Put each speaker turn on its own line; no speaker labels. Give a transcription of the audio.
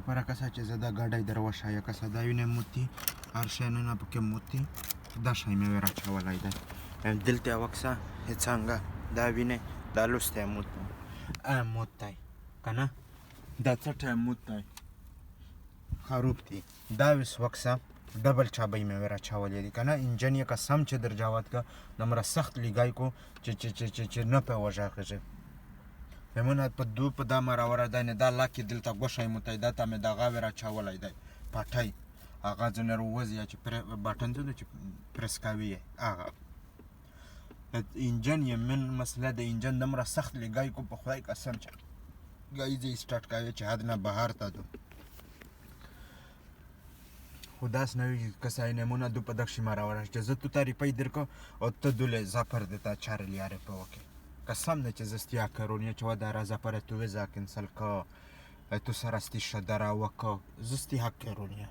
para casa ce zada gadai de roșa ya casa da une muti arșene na pke muti da șai me vera cealalai da em dilte avaxa hețanga da vine da luste muti a mutai kana da څټه mutai خروبتي دا وس وکسا डबल चाबई में मेरा चावल यदि कना इंजन ये कसम चे दर्जावत का नमरा सख्त लिगाई को चे चे चे चे चे न पे वजा खजे हेमन पर दू पदा मारा वरा दाने दा लाकी दिल ता गोशाई मुताई दा ता में दा गावेरा चावल आई दाई पाठाई आगा जनर वज या चे बटन तो चे प्रेस कावी है आगा इंजन ये मन मसला दे इंजन नमरा सख्त लिगाई को पखवाई कसम चे गाई जे स्टार्ट कावे चे हादना बाहर ता दो خداس نوی کسای نمونه دو پدخشی مرا ورش جزت تو تاری پی درکو او تو دوله زفر دتا چار لیاره پا وکی قسم نه چه زستیا کرونیه چه ودارا زفر تو وزاکن سلکا تو سرستی شدرا وکا زستی حق کرونیه